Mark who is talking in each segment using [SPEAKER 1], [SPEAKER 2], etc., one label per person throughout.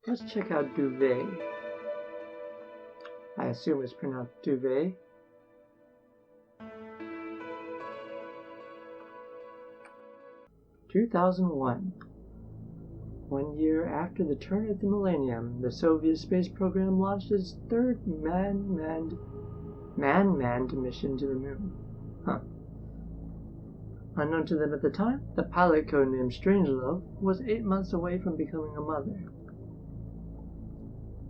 [SPEAKER 1] Let's check out Duvet. I assume it's pronounced Duvet. (2001). 1 year after the turn of the millennium, the Soviet space program launched its third man-manned mission to the moon. Unknown to them at the time, the pilot, codenamed Strangelove, was 8 months away from becoming a mother.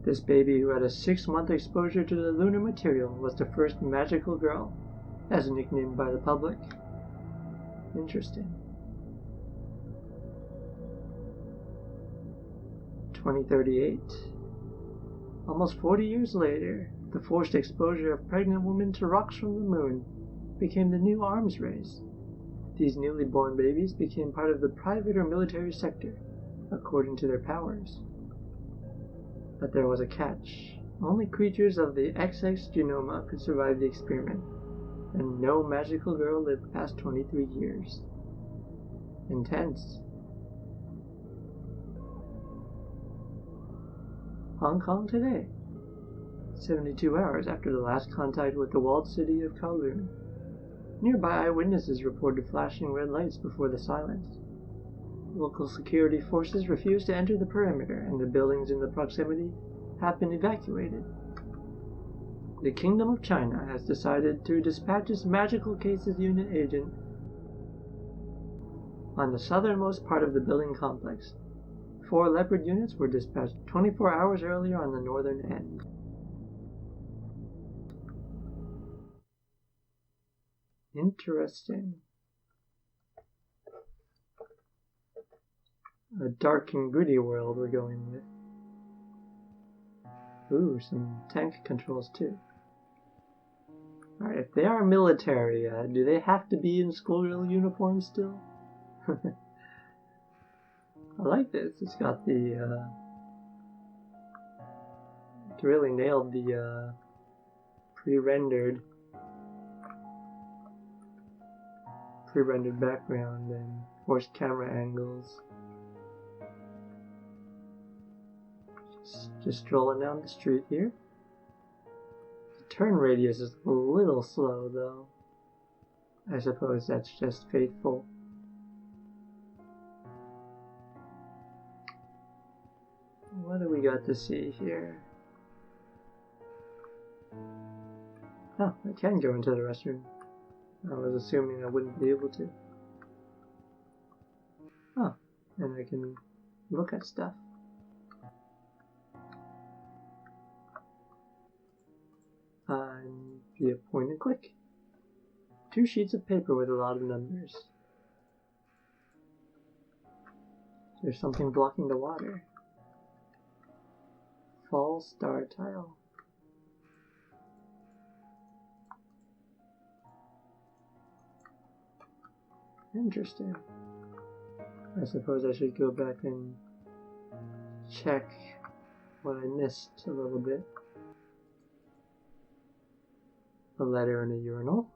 [SPEAKER 1] This baby, who had a 6-month exposure to the lunar material, was the first magical girl, as nicknamed by the public. Interesting. 2038. Almost 40 years later, the forced exposure of pregnant women to rocks from the moon became the new arms race. These newly born babies became part of the private or military sector, according to their powers. But there was a catch. Only creatures of the XX genoma could survive the experiment, and no magical girl lived past 23 years. Intense. Hong Kong today. 72 hours after the last contact with the walled city of Kowloon. Nearby eyewitnesses reported flashing red lights before the silence. Local security forces refused to enter the perimeter, and the buildings in the proximity have been evacuated. The Kingdom of China has decided to dispatch its Magical Cases Unit agent on the southernmost part of the building complex. 4 Leopard units were dispatched 24 hours earlier on the northern end. Interesting. A dark and gritty world we're going with. Ooh, some tank controls too. Alright, if they are military, do they have to be in schoolgirl uniform still? I like this. It's got the, it really nailed the, pre-rendered background and forced camera angles. Just strolling down the street here. The turn radius is a little slow though. I suppose that's just faithful. What do we got to see here? Oh, I can go into the restroom. I was assuming I wouldn't be able to. Oh, and I can look at stuff. Via point and click. 2 sheets of paper with a lot of numbers. There's something blocking the water. Fall star tile. Interesting. I suppose I should go back and check what I missed a little bit. A letter in a urinal.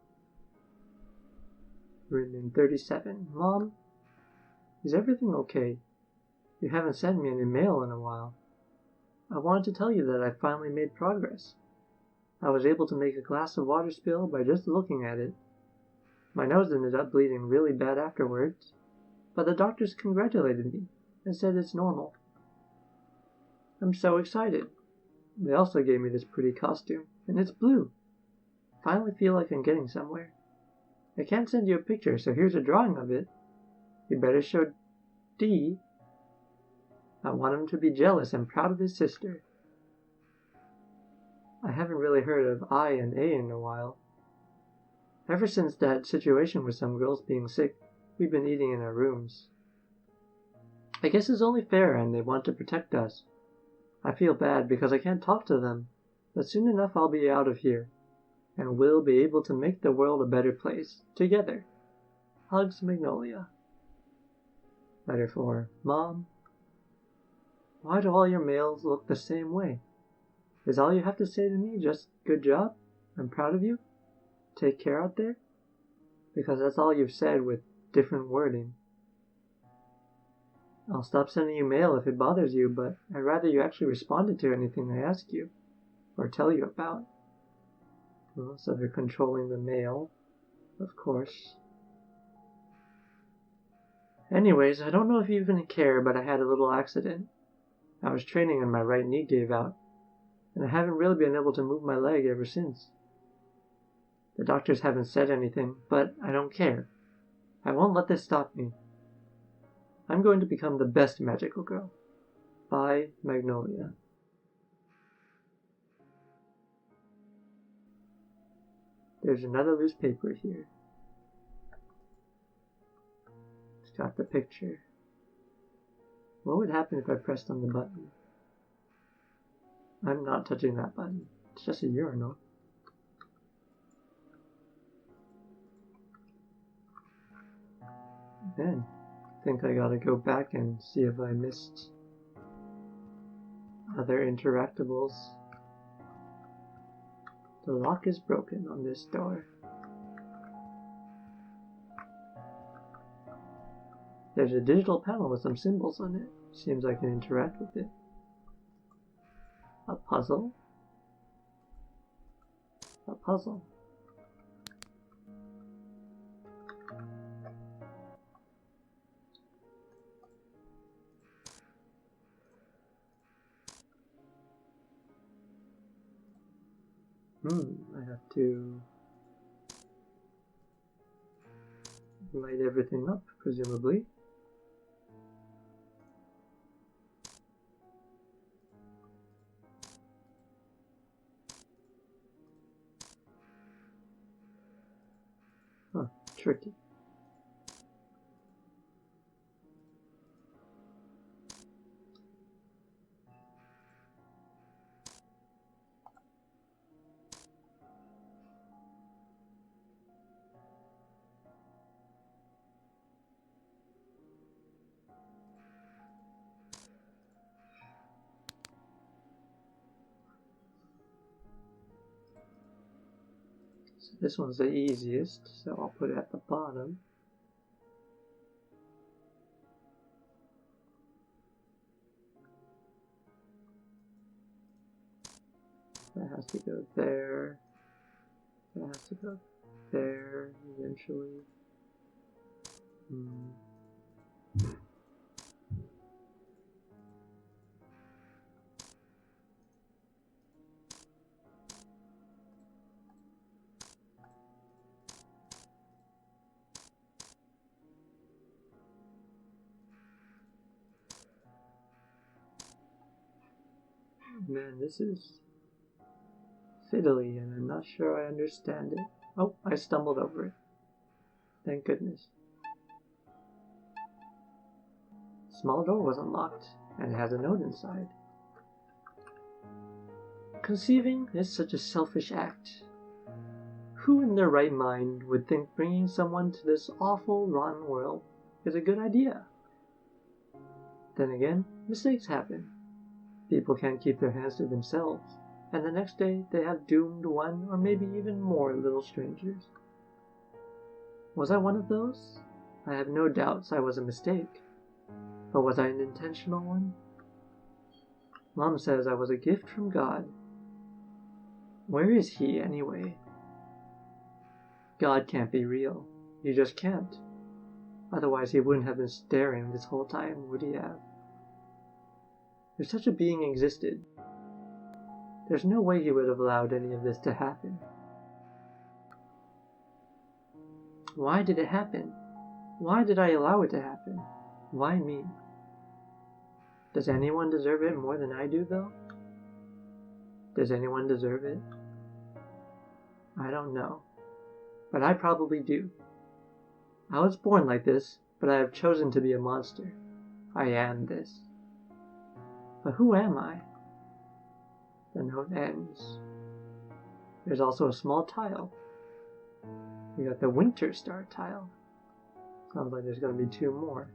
[SPEAKER 1] Written in 37. Mom, is everything okay? You haven't sent me any mail in a while. I wanted to tell you that I finally made progress. I was able to make a glass of water spill by just looking at it. My nose ended up bleeding really bad afterwards, but the doctors congratulated me and said it's normal. I'm so excited. They also gave me this pretty costume, and it's blue. Finally feel like I'm getting somewhere. I can't send you a picture, so here's a drawing of it. You better show D. I want him to be jealous and proud of his sister. I haven't really heard of I and A in a while. Ever since that situation with some girls being sick, we've been eating in our rooms. I guess it's only fair and they want to protect us. I feel bad because I can't talk to them, but soon enough I'll be out of here, and we'll be able to make the world a better place, together. Hugs, Magnolia. Letter 4. Mom, why do all your mails look the same way? Is all you have to say to me just good job? I'm proud of you? Take care out there? Because that's all you've said with different wording. I'll stop sending you mail if it bothers you, but I'd rather you actually responded to anything I ask you, or tell you about. Well, so they're controlling the mail, of course. Anyways, I don't know if you even care, but I had a little accident. I was training and my right knee gave out, and I haven't really been able to move my leg ever since. The doctors haven't said anything, but I don't care. I won't let this stop me. I'm going to become the best magical girl. Bye, Magnolia. There's another loose paper here. It's got the picture. What would happen if I pressed on the button? I'm not touching that button. It's just a urinal. Then, I think I gotta go back and see if I missed other interactables. The lock is broken on this door. There's a digital panel with some symbols on it. Seems I can interact with it. A puzzle? A puzzle. I have to light everything up, presumably. Huh, tricky. So this one's the easiest, so I'll put it at the bottom. That has to go there. That has to go there eventually. Man, this is fiddly and I'm not sure I understand it. Oh, I stumbled over it. Thank goodness. Small door was unlocked, and it has a note inside. Conceiving is such a selfish act. Who in their right mind would think bringing someone to this awful, rotten world is a good idea? Then again, mistakes happen. People can't keep their hands to themselves, and the next day they have doomed one or maybe even more little strangers. Was I one of those? I have no doubts I was a mistake. But was I an intentional one? Mom says I was a gift from God. Where is he, anyway? God can't be real. He just can't. Otherwise he wouldn't have been staring this whole time, would he have? If such a being existed, there's no way he would have allowed any of this to happen. Why did it happen? Why did I allow it to happen? Why me? Does anyone deserve it more than I do, though? Does anyone deserve it? I don't know. But I probably do. I was born like this, but I have chosen to be a monster. I am this. But who am I? The note ends. There's also a small tile. We got the Winter Star tile. Sounds like there's going to be 2 more.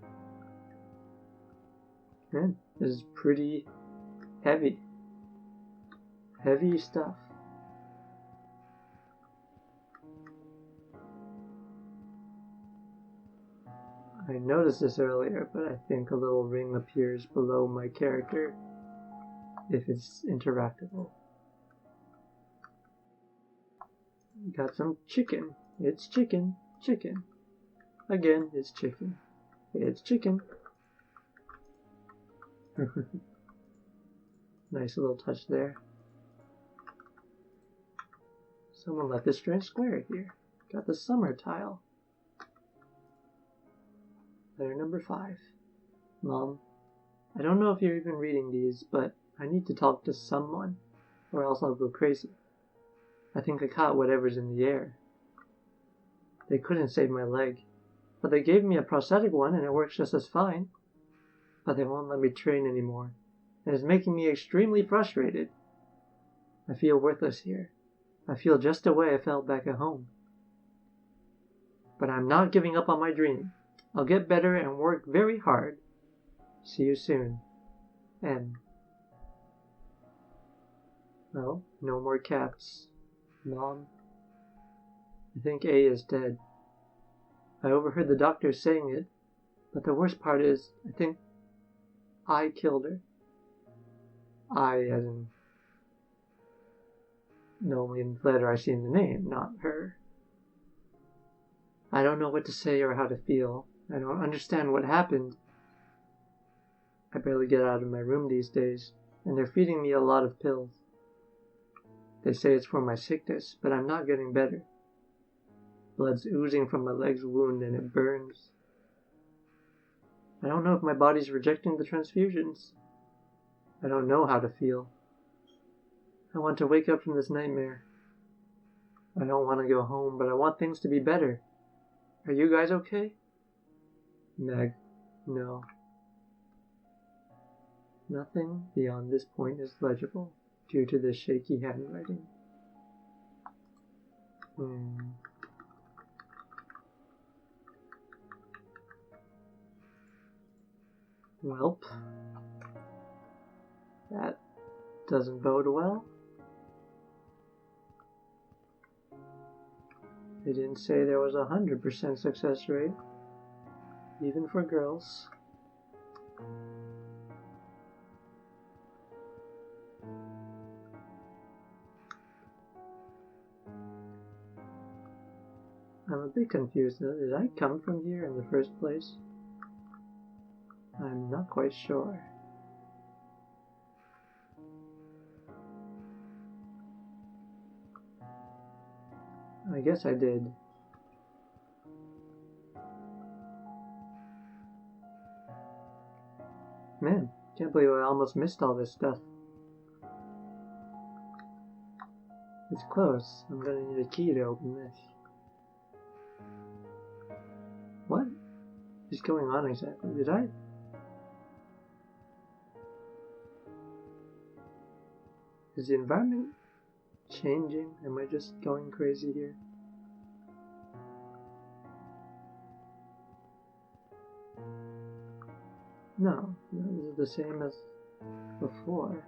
[SPEAKER 1] Man, this is pretty heavy. Heavy stuff. I noticed this earlier, but I think a little ring appears below my character if it's interactable. Got some chicken. It's chicken. Chicken. Again, it's chicken. It's chicken. Nice little touch there. Someone left a strange square here. Got the summer tile. Letter number 5. Mom, I don't know if you're even reading these, but I need to talk to someone, or else I'll go crazy. I think I caught whatever's in the air. They couldn't save my leg, but they gave me a prosthetic one and it works just as fine. But they won't let me train anymore, and it's making me extremely frustrated. I feel worthless here. I feel just the way I felt back at home. But I'm not giving up on my dream. I'll get better and work very hard. See you soon. M. Well, no more caps. Mom, I think A is dead. I overheard the doctor saying it, but the worst part is, I think I killed her. I, as in the only letter I see in the name, not her. I don't know what to say or how to feel. I don't understand what happened. I barely get out of my room these days, and they're feeding me a lot of pills. They say it's for my sickness, but I'm not getting better. Blood's oozing from my leg's wound and it burns. I don't know if my body's rejecting the transfusions. I don't know how to feel. I want to wake up from this nightmare. I don't want to go home, but I want things to be better. Are you guys okay? Meg, no. Nothing beyond this point is legible due to the shaky handwriting. Welp. That doesn't bode well. They didn't say there was 100% success rate, even for girls. I'm a bit confused though. Did I come from here in the first place? I'm not quite sure. I guess I did. Man, can't believe I almost missed all this stuff. It's close. I'm gonna need a key to open this. What is going on exactly? Did I? Is the environment changing? Am I just going crazy here? No, this is the same as before.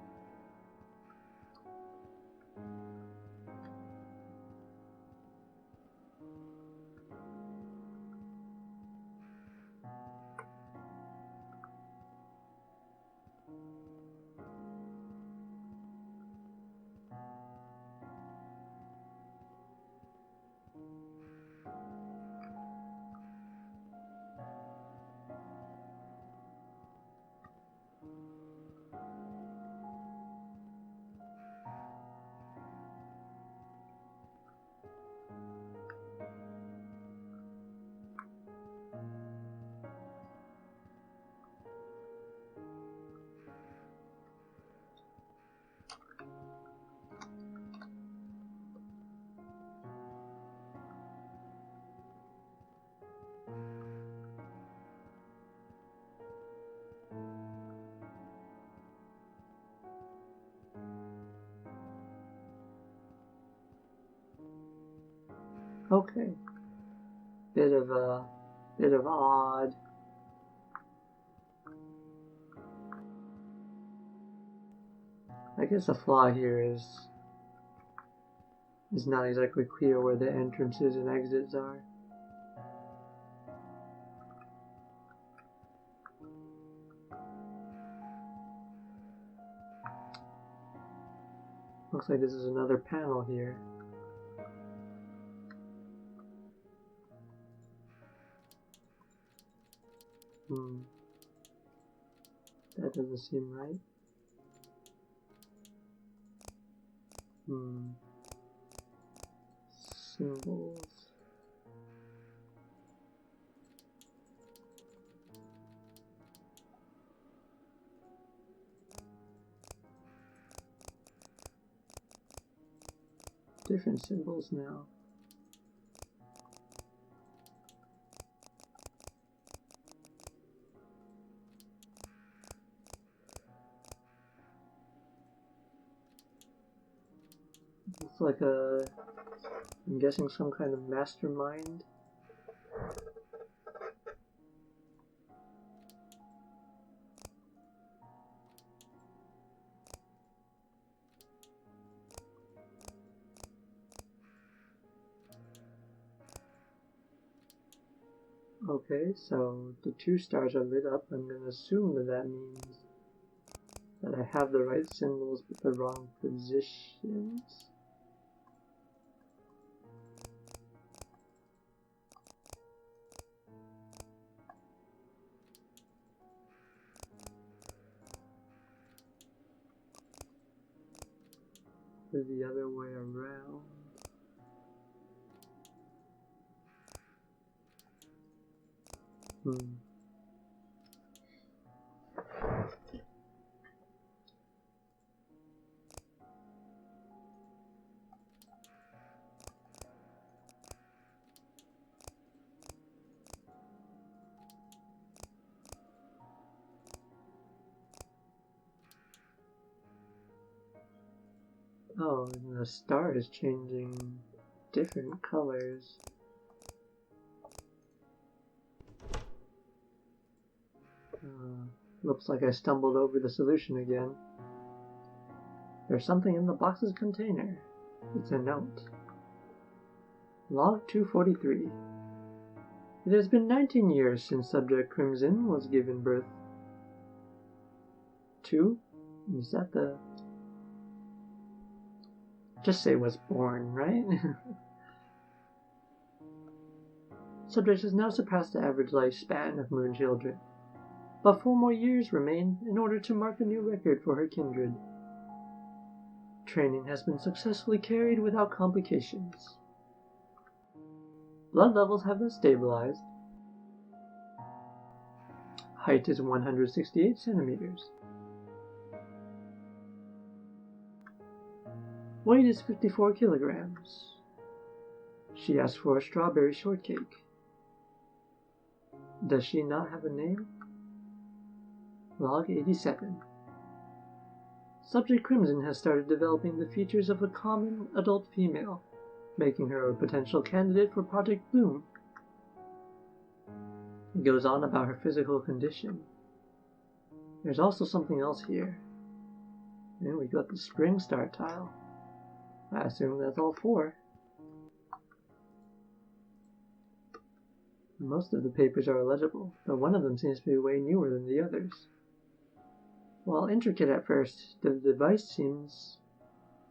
[SPEAKER 1] Okay. Bit of odd. I guess the flaw here is not exactly clear where the entrances and exits are. Looks like this is another panel here. That doesn't seem right. Symbols. Different symbols now. It's like I'm guessing some kind of mastermind. Okay, so the 2 stars are lit up. I'm going to assume that means that I have the right symbols but the wrong positions. Or the other way around. Oh, and the star is changing different colors. Looks like I stumbled over the solution again. There's something in the box's container. It's a note. Log 243. It has been 19 years since Subject Crimson was given birth. 2? Is that the... Just say was born, right? Subject has now surpassed the average lifespan of moon children, but 4 more years remain in order to mark a new record for her kindred. Training has been successfully carried without complications. Blood levels have been stabilized. Height is 168 centimeters. Weight is 54 kilograms. She asked for a strawberry shortcake. Does she not have a name? Log 87. Subject Crimson has started developing the features of a common adult female, making her a potential candidate for Project Bloom. It goes on about her physical condition. There's also something else here. And we got the spring star tile. I assume that's all 4. Most of the papers are illegible, but one of them seems to be way newer than the others. While intricate at first, the device seems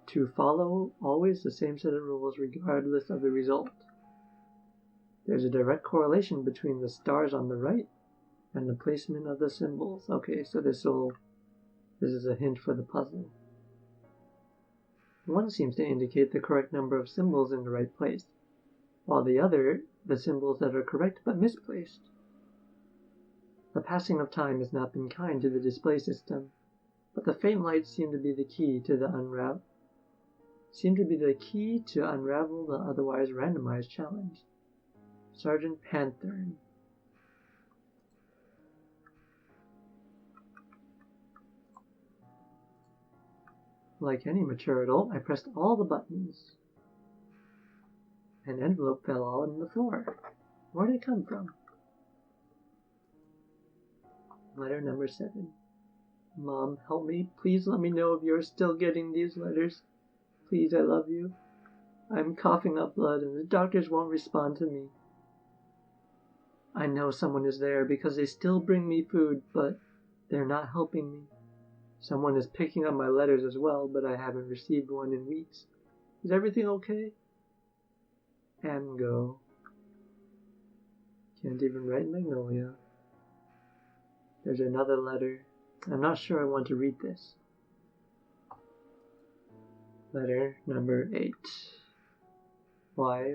[SPEAKER 1] to follow always the same set of rules regardless of the result. There's a direct correlation between the stars on the right and the placement of the symbols. Okay, so this is a hint for the puzzle. One seems to indicate the correct number of symbols in the right place, while the other, the symbols that are correct but misplaced. The passing of time has not been kind to the display system, but the faint lights seem to be the key to unravel the otherwise randomized challenge. Sergeant Panthern. Like any mature adult, I pressed all the buttons. An envelope fell all on the floor. Where did it come from? Letter number 7. Mom, help me. Please let me know if you're still getting these letters. Please, I love you. I'm coughing up blood and the doctors won't respond to me. I know someone is there because they still bring me food, but they're not helping me. Someone is picking up my letters as well, but I haven't received one in weeks. Is everything okay? Go. Can't even write Magnolia. There's another letter. I'm not sure I want to read this. Letter number 8. Why?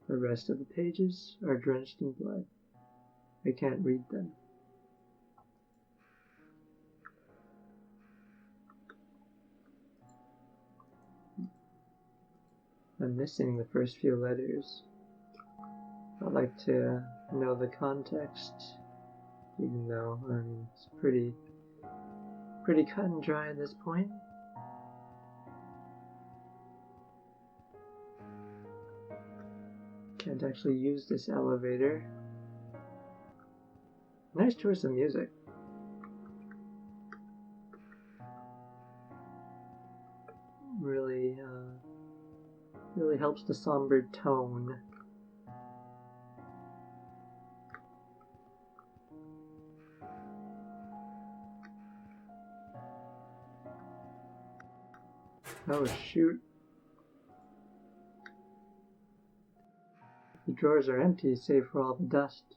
[SPEAKER 1] The rest of the pages are drenched in blood. I can't read them. I'm missing the first few letters. I'd like to know the context, even though it's pretty cut and dry at this point. Can't actually use this elevator. Nice choice of music. Really helps the somber tone. Oh shoot. The drawers are empty save for all the dust.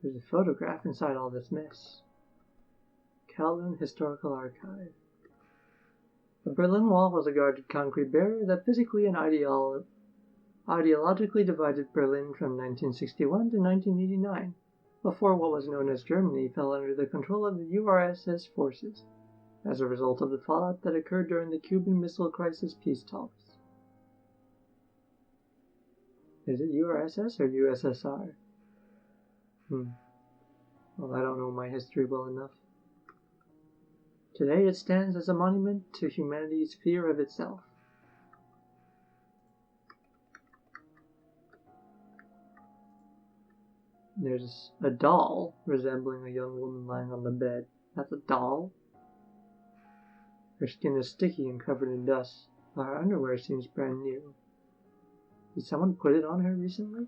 [SPEAKER 1] There's a photograph inside all this mess. Kowloon Historical Archive. The Berlin Wall was a guarded concrete barrier that physically and ideologically divided Berlin from 1961 to 1989, before what was known as Germany fell under the control of the URSS forces, as a result of the fallout that occurred during the Cuban Missile Crisis peace talks. Is it URSS or USSR? Well, I don't know my history well enough. Today it stands as a monument to humanity's fear of itself. There's a doll resembling a young woman lying on the bed. That's a doll? Her skin is sticky and covered in dust, while her underwear seems brand new. Did someone put it on her recently?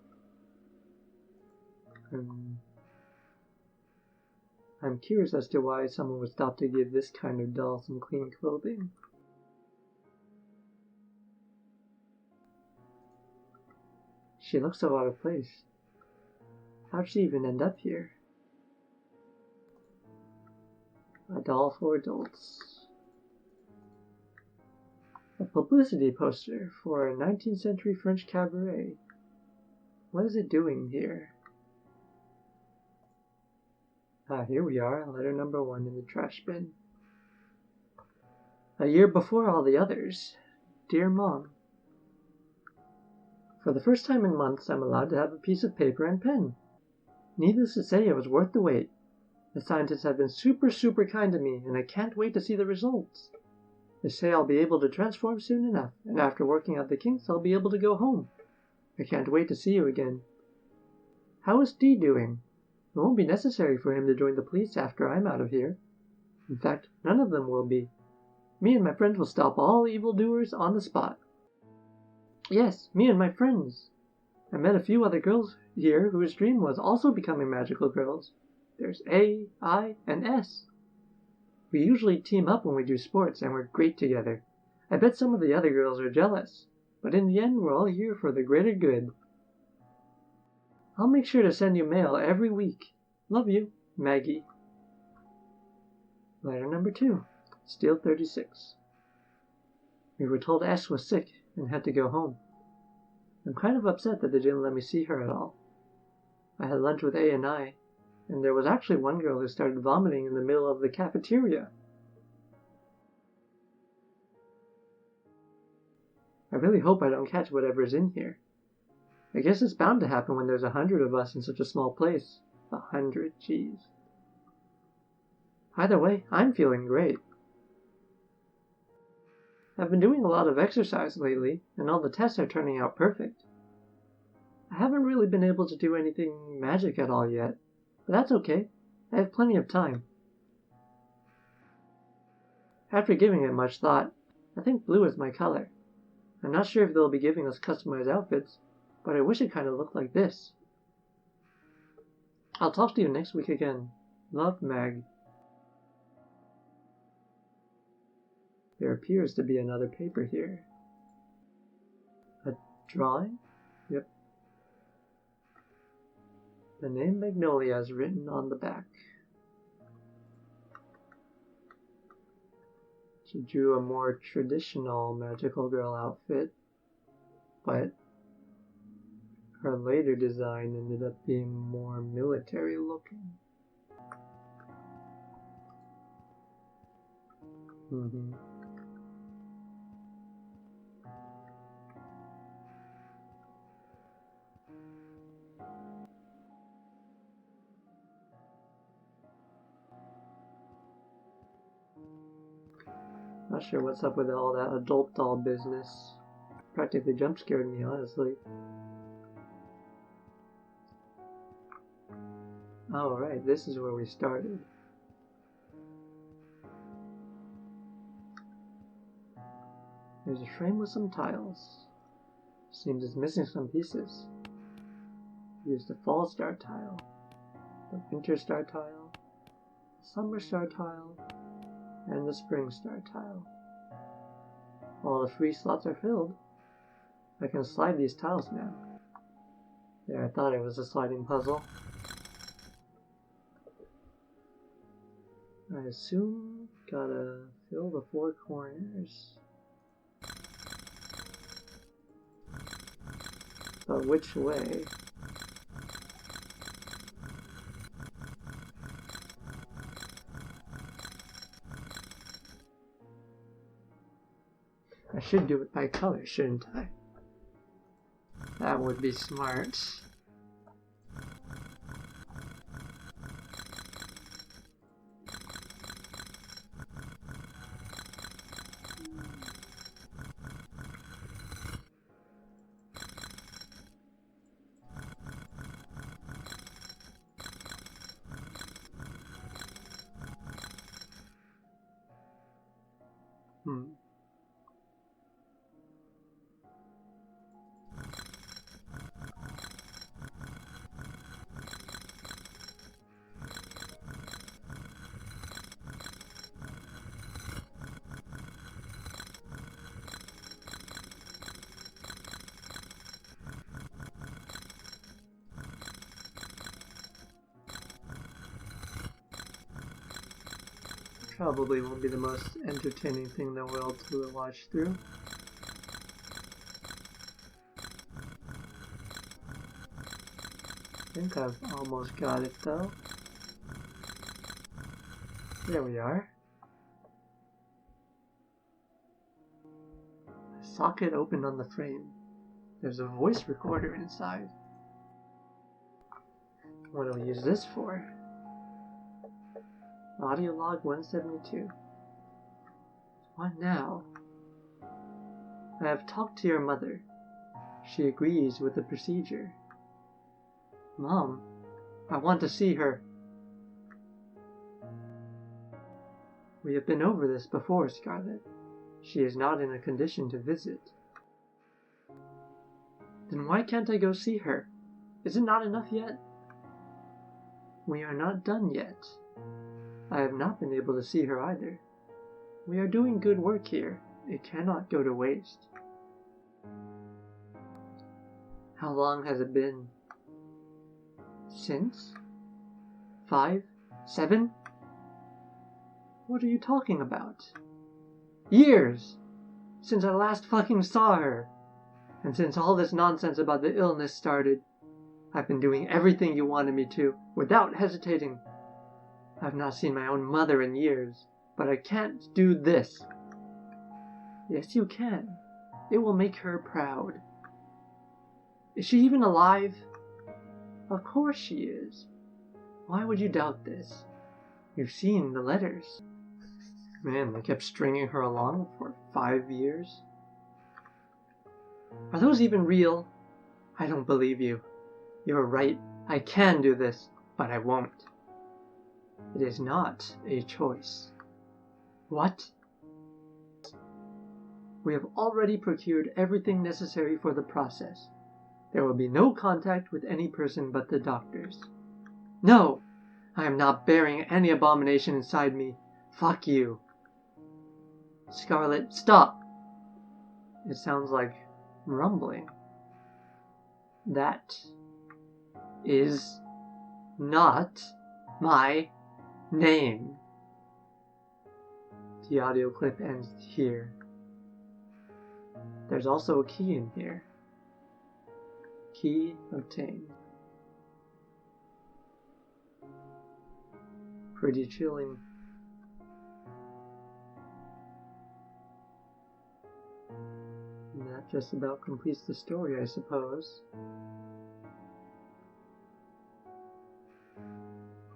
[SPEAKER 1] I'm curious as to why someone would stop to give this kind of doll some clean clothing. She looks so out of place. How'd she even end up here? A doll for adults. A publicity poster for a 19th century French cabaret. What is it doing here? Here we are, letter number 1 in the trash bin. A year before all the others. Dear Mom. For the first time in months, I'm allowed to have a piece of paper and pen. Needless to say, it was worth the wait. The scientists have been super kind to me, and I can't wait to see the results. They say I'll be able to transform soon enough, and after working out the kinks, I'll be able to go home. I can't wait to see you again. How is Dee doing? It won't be necessary for him to join the police after I'm out of here. In fact, none of them will be. Me and my friends will stop all evildoers on the spot. Yes, me and my friends. I met a few other girls here whose dream was also becoming magical girls. There's A, I, and S. We usually team up when we do sports, and we're great together. I bet some of the other girls are jealous, but in the end, we're all here for the greater good. I'll make sure to send you mail every week. Love you, Maggie. Letter number 2, Steel 36. We were told S was sick and had to go home. I'm kind of upset that they didn't let me see her at all. I had lunch with A and I, and there was actually one girl who started vomiting in the middle of the cafeteria. I really hope I don't catch whatever's in here. I guess it's bound to happen when there's 100 of us in such a small place. 100, jeez. Either way, I'm feeling great. I've been doing a lot of exercise lately, and all the tests are turning out perfect. I haven't really been able to do anything magic at all yet, but that's okay. I have plenty of time. After giving it much thought, I think blue is my color. I'm not sure if they'll be giving us customized outfits, but I wish it kind of looked like this. I'll talk to you next week again. Love, Meg. There appears to be another paper here. A drawing? Yep. The name Magnolia is written on the back. She drew a more traditional magical girl outfit, but her later design ended up being more military looking. Not sure what's up with all that adult doll business. Practically jump scared me, honestly. Alright, this is where we started. There's a frame with some tiles. Seems it's missing some pieces. Use the fall star tile, the winter star tile, the summer star tile, and the spring star tile. All the free slots are filled. I can slide these tiles now. Yeah, I thought it was a sliding puzzle. I assume gotta fill the 4 corners. But which way? I should do it by color, shouldn't I? That would be smart. Probably won't be the most entertaining thing in the world to watch through. I think I've almost got it though. There we are. A socket opened on the frame. There's a voice recorder inside. What do we use this for? Audio log 172. What now? I have talked to your mother. She agrees with the procedure. Mom, I want to see her. We have been over this before, Scarlet. She is not in a condition to visit. Then why can't I go see her? Is it not enough yet? We are not done yet. I have not been able to see her either. We are doing good work here. It cannot go to waste. How long has it been? Since? 5? 7? What are you talking about? Years! Since I last fucking saw her. And since all this nonsense about the illness started, I've been doing everything you wanted me to, without hesitating. I've not seen my own mother in years, but I can't do this. Yes, you can. It will make her proud. Is she even alive? Of course she is. Why would you doubt this? You've seen the letters. Man, they kept stringing her along for 5 years. Are those even real? I don't believe you. You're right. I can do this, but I won't. It is not a choice. What? We have already procured everything necessary for the process. There will be no contact with any person but the doctors. No! I am not bearing any abomination inside me. Fuck you. Scarlet, stop! It sounds like rumbling. That is not my name. The audio clip ends here. There's also a key in here. Key obtained. Pretty chilling. And that just about completes the story, I suppose.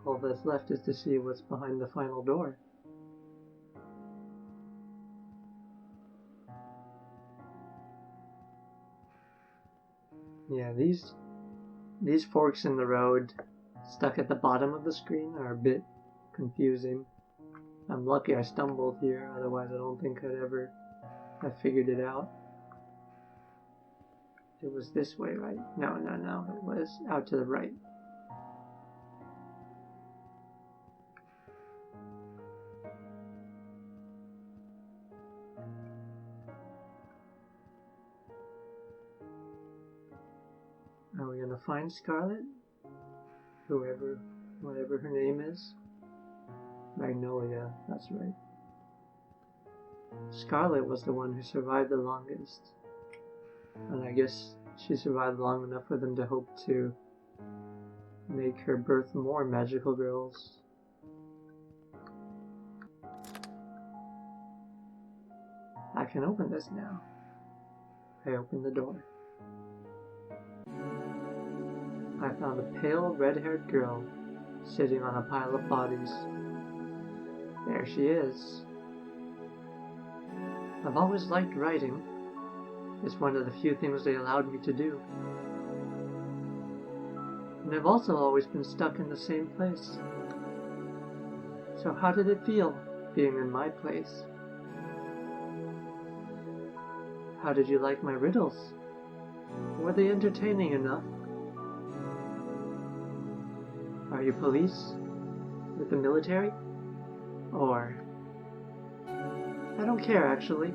[SPEAKER 1] All that's left is to see what's behind the final door. Yeah, these forks in the road stuck at the bottom of the screen are a bit confusing. I'm lucky I stumbled here, otherwise I don't think I'd ever have figured it out. It was this way, right? No, it was out to the right. Are we gonna find Scarlet? Whatever her name is? Magnolia, that's right. Scarlet was the one who survived the longest. And I guess she survived long enough for them to hope to make her birth more magical girls. I can open this now. I open the door. I found a pale, red-haired girl sitting on a pile of bodies. There she is. I've always liked writing. It's one of the few things they allowed me to do. And I've also always been stuck in the same place. So how did it feel, being in my place? How did you like my riddles? Were they entertaining enough? Are you police? With the military? Or... I don't care, actually.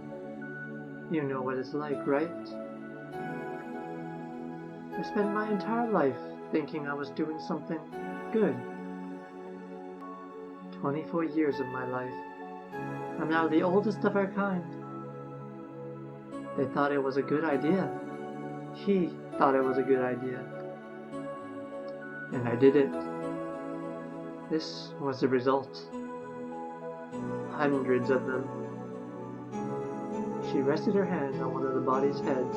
[SPEAKER 1] You know what it's like, right? I spent my entire life thinking I was doing something good. 24 years of my life. I'm now the oldest of our kind. They thought it was a good idea. He thought it was a good idea. And I did it. This was the result. Hundreds of them. She rested her hand on one of the body's heads.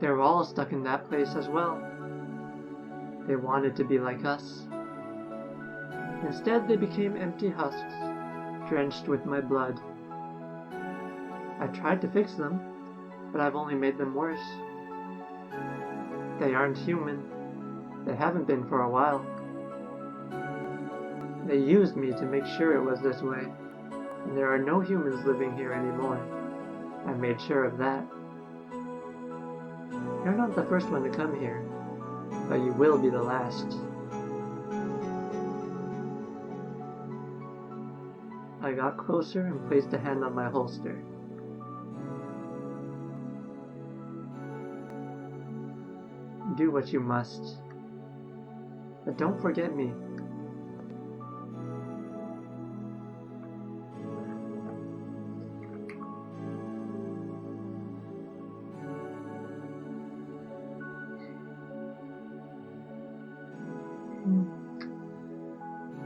[SPEAKER 1] They were all stuck in that place as well. They wanted to be like us. Instead, they became empty husks, drenched with my blood. I tried to fix them, but I've only made them worse. They aren't human. They haven't been for a while. They used me to make sure it was this way, and there are no humans living here anymore. I made sure of that. You're not the first one to come here, but you will be the last. I got closer and placed a hand on my holster. Do what you must, but don't forget me.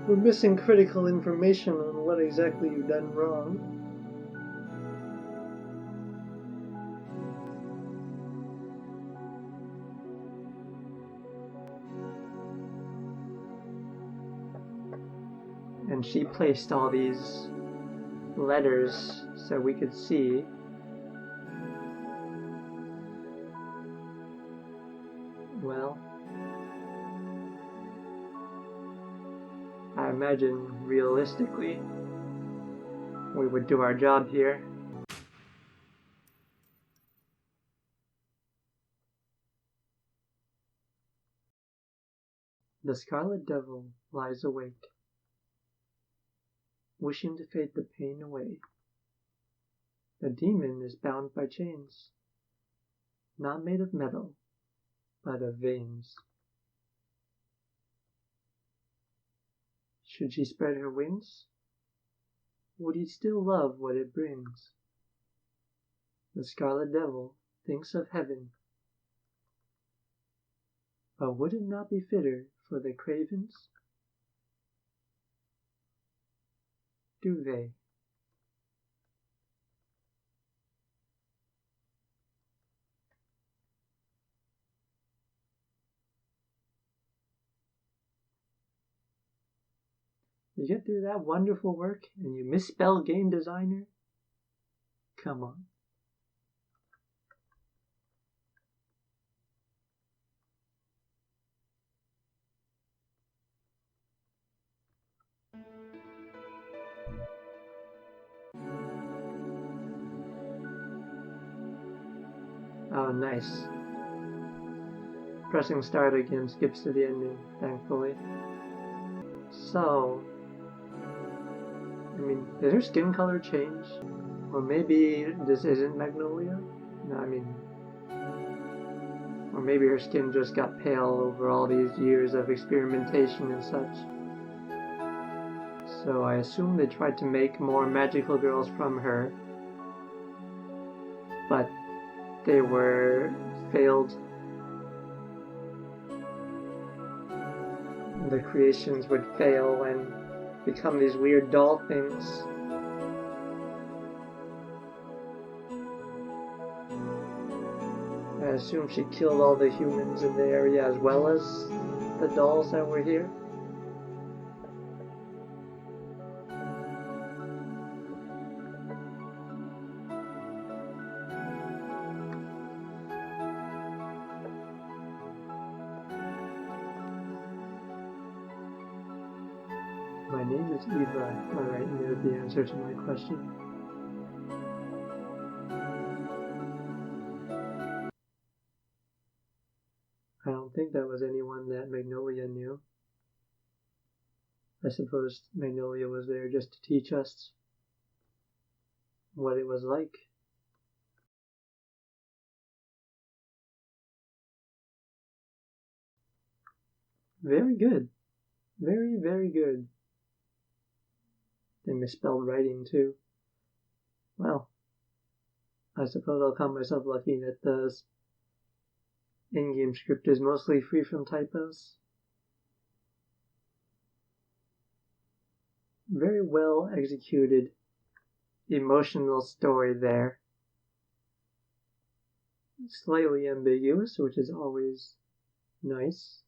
[SPEAKER 1] We're missing critical information on what exactly you've done wrong. And she placed all these letters so we could see. Well, I imagine realistically we would do our job here. The Scarlet Devil lies awake, wishing to fade the pain away. The demon is bound by chains, not made of metal, but of veins. Should she spread her wings? Would he still love what it brings? The Scarlet Devil thinks of heaven, but would it not be fitter for the cravens? Duvet. You get through that wonderful work and you misspell game designer? Come on. Oh, nice. Pressing start again skips to the ending, thankfully. So, did her skin color change? Or maybe this isn't Magnolia? No, or maybe her skin just got pale over all these years of experimentation and such. So I assume they tried to make more magical girls from her, but they were failed. The creations would fail and become these weird doll things. I assume she killed all the humans in the area as well as the dolls that were here. My name is Eva. Alright, near the answer to my question. I don't think that was anyone that Magnolia knew. I suppose Magnolia was there just to teach us what it was like. Very good. Very, very good. They misspelled writing too. Well, I suppose I'll count myself lucky that the in-game script is mostly free from typos. Very well executed, emotional story there. Slightly ambiguous, which is always nice.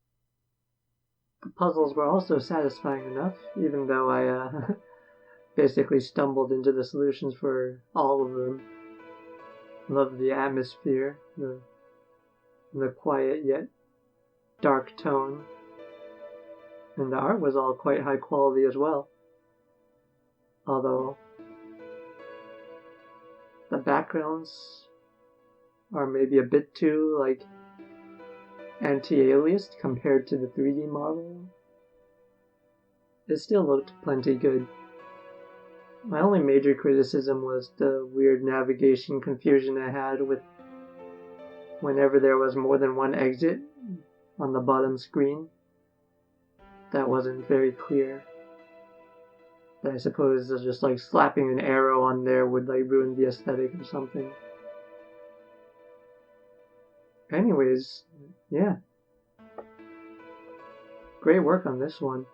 [SPEAKER 1] The puzzles were also satisfying enough, even though I basically stumbled into the solutions for all of them. Loved the atmosphere, the quiet yet dark tone, and the art was all quite high quality as well. Although the backgrounds are maybe a bit too anti-aliased compared to the 3D model. It still looked plenty good. My only major criticism was the weird navigation confusion I had with whenever there was more than one exit on the bottom screen. That wasn't very clear. But I suppose just slapping an arrow on there would ruin the aesthetic or something. Anyways, yeah. Great work on this one.